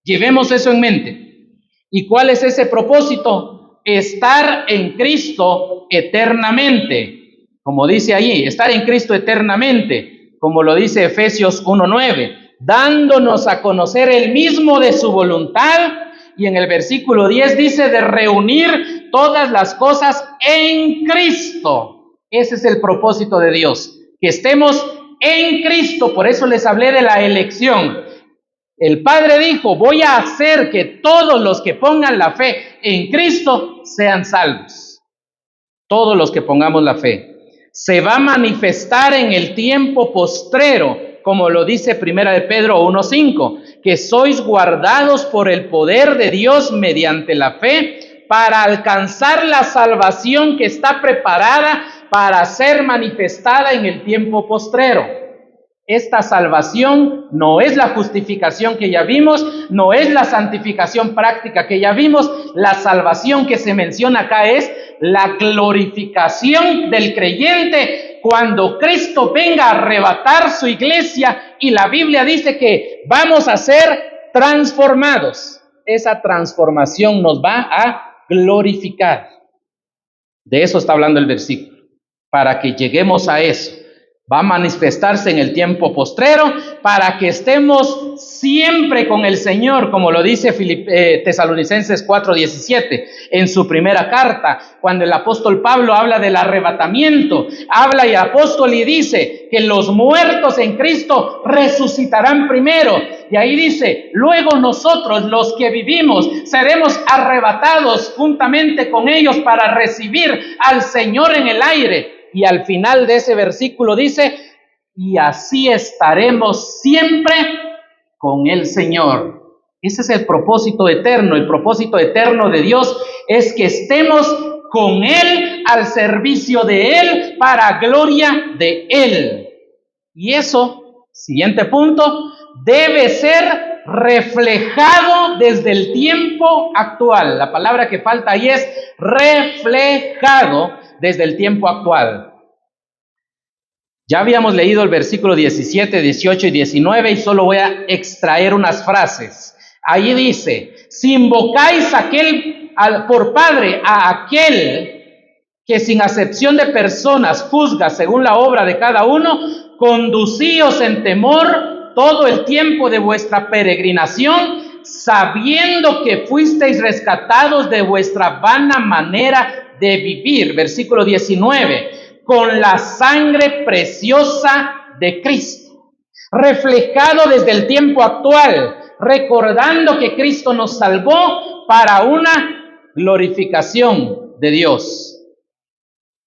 Llevemos eso en mente. ¿Y cuál es ese propósito? Estar en Cristo eternamente. Como dice allí, estar en Cristo eternamente, como lo dice Efesios 1:9, dándonos a conocer el mismo de su voluntad. Y en el versículo 10 dice de reunir todas las cosas en Cristo. Ese es el propósito de Dios, que estemos en Cristo. Por eso les hablé de la elección. El Padre dijo, voy a hacer que todos los que pongan la fe en Cristo sean salvos. Todos los que pongamos la fe. Se va a manifestar en el tiempo postrero, como lo dice 1 de Pedro 1:5, que sois guardados por el poder de Dios mediante la fe para alcanzar la salvación que está preparada para ser manifestada en el tiempo postrero. Esta salvación no es la justificación que ya vimos, no es la santificación práctica que ya vimos. La salvación que se menciona acá es la glorificación del creyente cuando Cristo venga a arrebatar su iglesia, y la Biblia dice que vamos a ser transformados. Esa transformación nos va a glorificar. De eso está hablando el versículo. Para que lleguemos a eso, va a manifestarse en el tiempo postrero para que estemos siempre con el Señor, como lo dice Tesalonicenses 4:17 en su primera carta, cuando el apóstol Pablo habla del arrebatamiento, habla y el apóstol y dice que los muertos en Cristo resucitarán primero, y ahí dice, luego nosotros los que vivimos seremos arrebatados juntamente con ellos para recibir al Señor en el aire. Y al final de ese versículo dice, y así estaremos siempre con el Señor. Ese es el propósito eterno. El propósito eterno de Dios es que estemos con Él, al servicio de Él, para gloria de Él. Y eso, siguiente punto, debe ser reflejado desde el tiempo actual. La palabra que falta ahí es reflejado desde el tiempo actual. Ya habíamos leído el versículo 17, 18 y 19 y solo voy a extraer unas frases. Ahí dice, si invocáis por Padre a aquel que sin acepción de personas juzga según la obra de cada uno, conducíos en temor todo el tiempo de vuestra peregrinación, sabiendo que fuisteis rescatados de vuestra vana manera de vivir. Versículo 19, con la sangre preciosa de Cristo, reflejado desde el tiempo actual, recordando que Cristo nos salvó para una glorificación de Dios.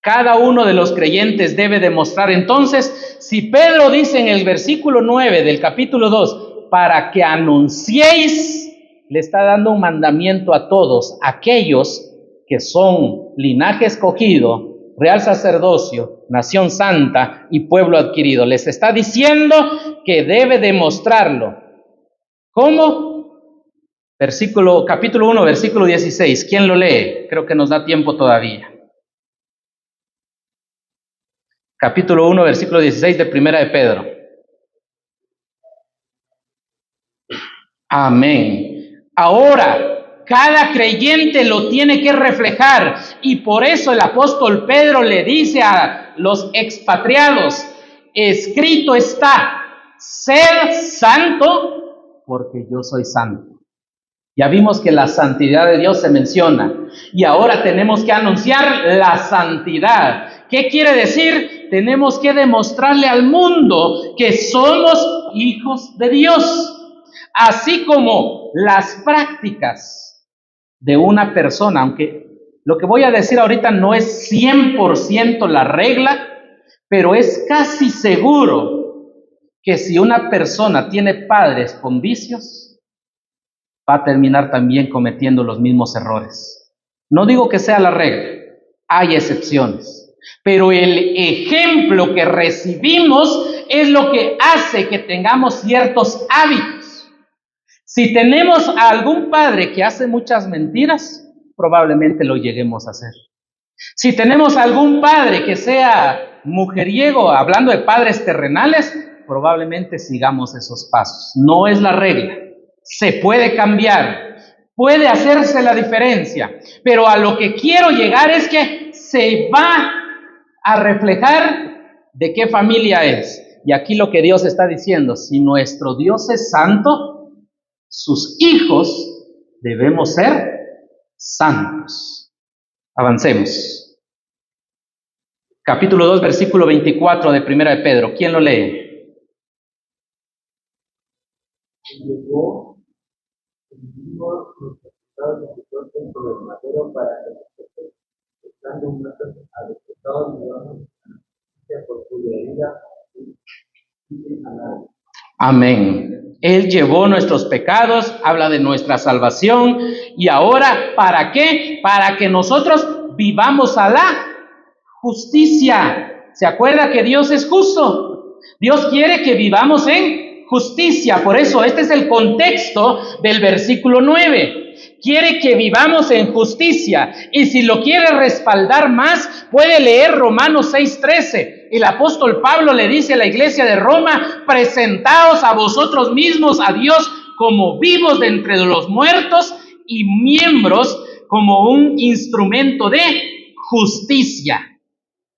Cada uno de los creyentes debe demostrar entonces, si Pedro dice en el versículo 9 del capítulo 2, para que anunciéis, le está dando un mandamiento a todos, aquellos que son linaje escogido, real sacerdocio, nación santa y pueblo adquirido. Les está diciendo que debe demostrarlo. ¿Cómo? Capítulo 1, versículo 16. ¿Quién lo lee? Creo que nos da tiempo todavía. Capítulo 1, versículo 16 de 1 de Pedro. Amén. Ahora, cada creyente lo tiene que reflejar, y por eso el apóstol Pedro le dice a los expatriados, escrito está, sed santo, porque yo soy santo. Ya vimos que la santidad de Dios se menciona, y ahora tenemos que anunciar la santidad. ¿Qué quiere decir? Tenemos que demostrarle al mundo que somos hijos de Dios. Así como las prácticas de una persona, aunque lo que voy a decir ahorita no es 100% la regla, pero es casi seguro que si una persona tiene padres con vicios, va a terminar también cometiendo los mismos errores. No digo que sea la regla, hay excepciones. Pero el ejemplo que recibimos es lo que hace que tengamos ciertos hábitos. Si tenemos a algún padre que hace muchas mentiras, probablemente lo lleguemos a hacer. Si tenemos algún padre que sea mujeriego, hablando de padres terrenales, probablemente sigamos esos pasos. No es la regla. Se puede cambiar, puede hacerse la diferencia, pero a lo que quiero llegar es que se va a reflejar de qué familia es. Y aquí lo que Dios está diciendo, si nuestro Dios es santo, sus hijos debemos ser santos. Avancemos. Capítulo 2, versículo 24 de Primera de Pedro. ¿Quién lo lee? Llegó el mismo los pecados de su cuerpo sobre el madero para que estando muertos a los pecados vivamos por cuya herida a nadie. Amén. Él llevó nuestros pecados, habla de nuestra salvación. Y ahora, ¿para qué? Para que nosotros vivamos a la justicia. ¿Se acuerda que Dios es justo? Dios quiere que vivamos en justicia. Por eso, este es el contexto del versículo 9. Quiere que vivamos en justicia. Y si lo quiere respaldar más, puede leer Romanos 6:13. El apóstol Pablo le dice a la iglesia de Roma: presentaos a vosotros mismos a Dios como vivos de entre los muertos y miembros como un instrumento de justicia.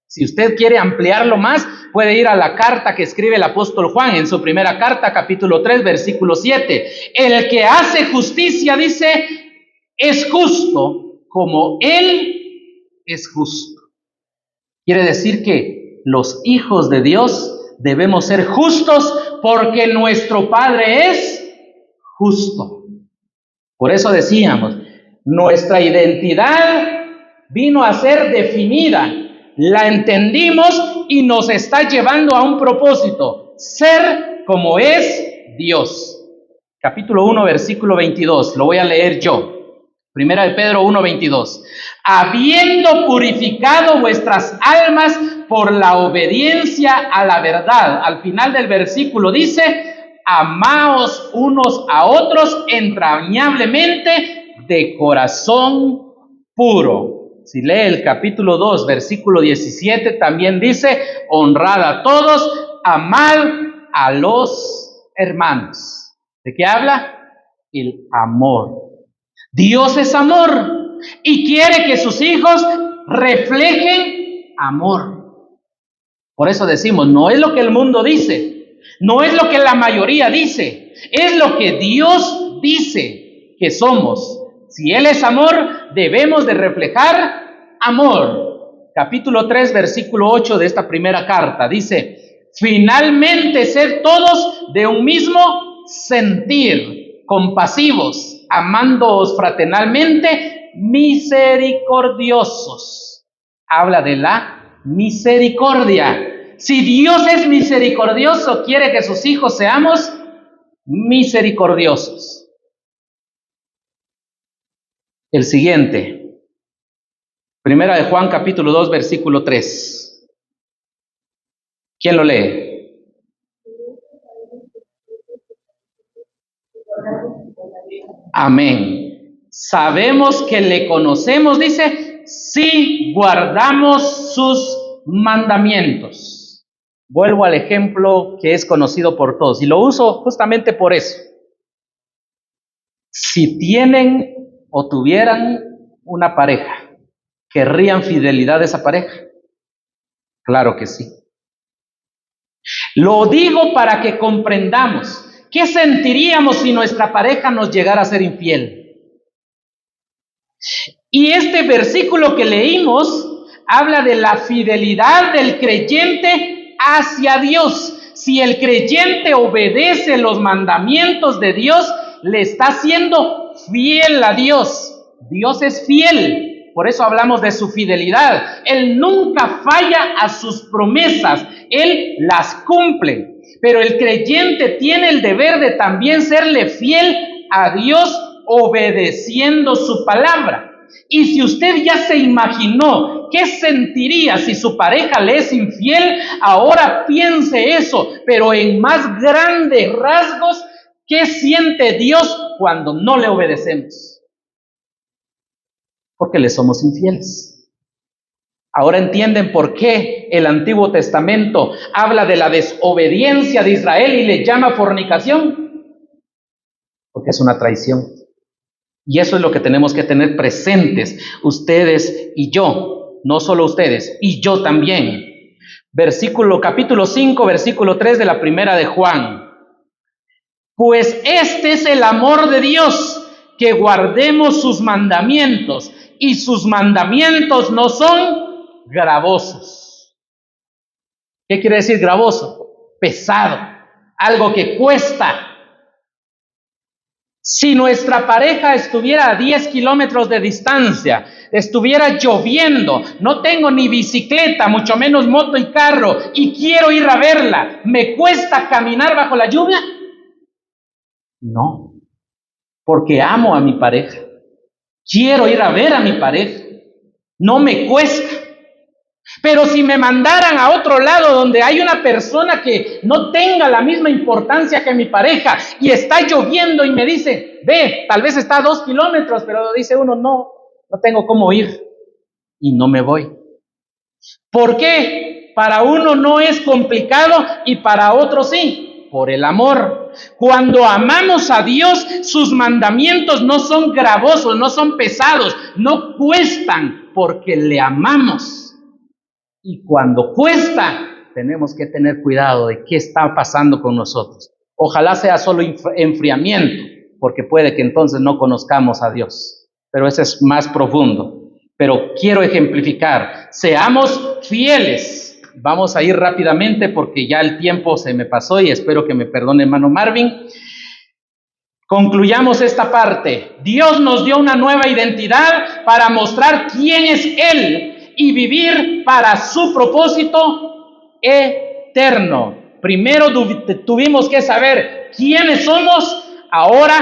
Si usted quiere ampliarlo más, puede ir a la carta que escribe el apóstol Juan en su primera carta, capítulo 3, versículo 7. El que hace justicia, dice, es justo como Él es justo. Quiere decir que los hijos de Dios debemos ser justos porque nuestro Padre es justo. Por eso decíamos, nuestra identidad vino a ser definida, la entendimos y nos está llevando a un propósito: ser como es Dios. Capítulo 1, versículo 22, lo voy a leer yo. Primera de Pedro 1:22. Habiendo purificado vuestras almas por la obediencia a la verdad. Al final del versículo dice: amaos unos a otros entrañablemente de corazón puro. Si lee el capítulo 2, versículo 17, también dice: honrad a todos, amad a los hermanos. ¿De qué habla? El amor. Dios es amor y quiere que sus hijos reflejen amor. Por eso decimos, no es lo que el mundo dice, no es lo que la mayoría dice, es lo que Dios dice que somos. Si Él es amor, debemos de reflejar amor. Capítulo 3, versículo 8 de esta primera carta dice: finalmente sed todos de un mismo sentir, compasivos, amándoos fraternalmente, misericordiosos. Habla de la misericordia. Si Dios es misericordioso, quiere que sus hijos seamos misericordiosos. El siguiente, Primera de Juan, capítulo 2, versículo 3. ¿Quién lo lee? Amén. Sabemos que le conocemos, dice, si guardamos sus mandamientos. Vuelvo al ejemplo que es conocido por todos y lo uso justamente por eso. Si tienen o tuvieran una pareja, ¿querrían fidelidad de esa pareja? Claro que sí. Lo digo para que comprendamos. ¿Qué sentiríamos si nuestra pareja nos llegara a ser infiel? Y este versículo que leímos habla de la fidelidad del creyente hacia Dios. Si el creyente obedece los mandamientos de Dios, le está siendo fiel a Dios. Dios es fiel, por eso hablamos de su fidelidad. Él nunca falla a sus promesas, Él las cumple. Pero el creyente tiene el deber de también serle fiel a Dios obedeciendo su palabra. Y si usted ya se imaginó qué sentiría si su pareja le es infiel, ahora piense eso, pero en más grandes rasgos, ¿Qué siente Dios cuando no le obedecemos? Porque le somos infieles. Ahora entienden por qué el Antiguo Testamento habla de la desobediencia de Israel y le llama fornicación. Porque es una traición. Y eso es lo que tenemos que tener presentes ustedes y yo. No solo ustedes, y yo también. Capítulo 5, versículo 3 de la primera de Juan. Pues este es el amor de Dios, que guardemos sus mandamientos, y sus mandamientos no son gravosos. ¿Qué quiere decir gravoso? Pesado, algo que cuesta. Si nuestra pareja estuviera a 10 kilómetros de distancia, estuviera lloviendo, no tengo ni bicicleta, mucho menos moto y carro, y quiero ir a verla, ¿me cuesta caminar bajo la lluvia? No, porque amo a mi pareja. Quiero ir a ver a mi pareja. No me cuesta. Pero si me mandaran a otro lado donde hay una persona que no tenga la misma importancia que mi pareja y está lloviendo y me dice, ve, tal vez está a 2 kilómetros, pero dice uno, no tengo cómo ir y no me voy. ¿Por qué? Para uno no es complicado y para otro sí, por el amor. Cuando amamos a Dios, sus mandamientos no son gravosos, no son pesados, no cuestan porque le amamos. Y cuando cuesta, tenemos que tener cuidado de qué está pasando con nosotros. Ojalá sea solo enfriamiento, porque puede que entonces no conozcamos a Dios. Pero ese es más profundo. Pero quiero ejemplificar, seamos fieles. Vamos a ir rápidamente porque ya el tiempo se me pasó y espero que me perdone hermano Marvin. Concluyamos esta parte. Dios nos dio una nueva identidad para mostrar quién es Él y vivir para su propósito eterno. Primero tuvimos que saber quiénes somos, ahora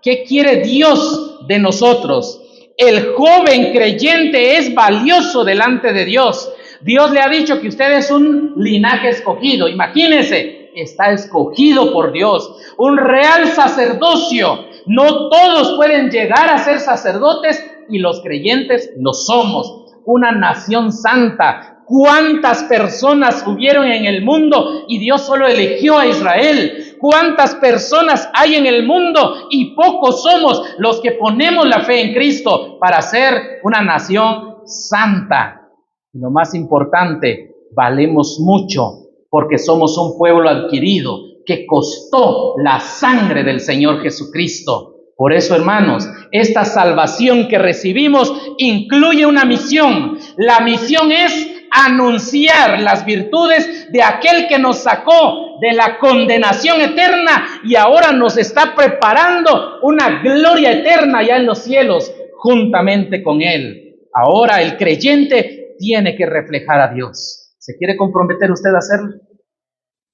qué quiere Dios de nosotros. El joven creyente es valioso delante de Dios. Dios le ha dicho que usted es un linaje escogido. Imagínense, está escogido por Dios. Un real sacerdocio. No todos pueden llegar a ser sacerdotes y los creyentes lo somos. Una nación santa. ¿Cuántas personas hubieron en el mundo y Dios solo eligió a Israel? ¿Cuántas personas hay en el mundo y pocos somos los que ponemos la fe en Cristo para ser una nación santa? Y lo más importante, valemos mucho porque somos un pueblo adquirido que costó la sangre del Señor Jesucristo. Por eso, hermanos, esta salvación que recibimos incluye una misión. La misión es anunciar las virtudes de aquel que nos sacó de la condenación eterna y ahora nos está preparando una gloria eterna ya en los cielos juntamente con Él. Ahora el creyente tiene que reflejar a Dios. ¿Se quiere comprometer usted a hacerlo?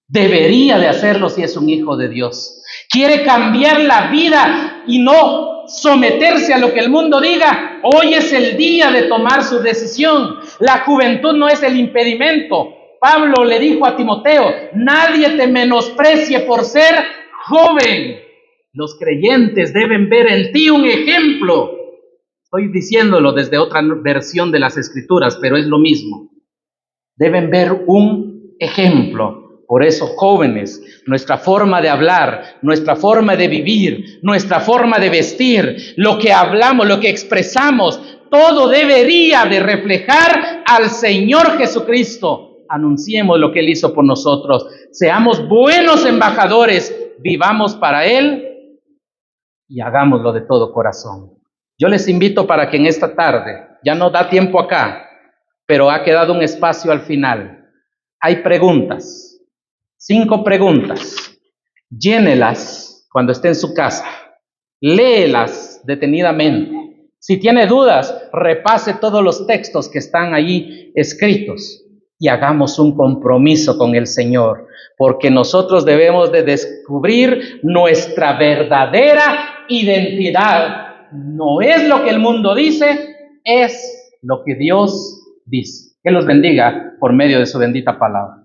Debería de hacerlo si es un hijo de Dios. Quiere cambiar la vida y no someterse a lo que el mundo diga. Hoy es el día de tomar su decisión. La juventud no es el impedimento. Pablo le dijo a Timoteo, nadie te menosprecie por ser joven. Los creyentes deben ver en ti un ejemplo. Estoy diciéndolo desde otra versión de las Escrituras, pero es lo mismo. Deben ver un ejemplo. Por eso, jóvenes, nuestra forma de hablar, nuestra forma de vivir, nuestra forma de vestir, lo que hablamos, lo que expresamos, todo debería de reflejar al Señor Jesucristo. Anunciemos lo que Él hizo por nosotros. Seamos buenos embajadores, vivamos para Él y hagámoslo de todo corazón. Yo les invito para que en esta tarde, ya no da tiempo acá, pero ha quedado un espacio al final. Hay preguntas. 5 preguntas, llénelas cuando esté en su casa, léelas detenidamente. Si tiene dudas, repase todos los textos que están ahí escritos y hagamos un compromiso con el Señor, porque nosotros debemos de descubrir nuestra verdadera identidad. No es lo que el mundo dice, es lo que Dios dice. Que los bendiga por medio de su bendita palabra.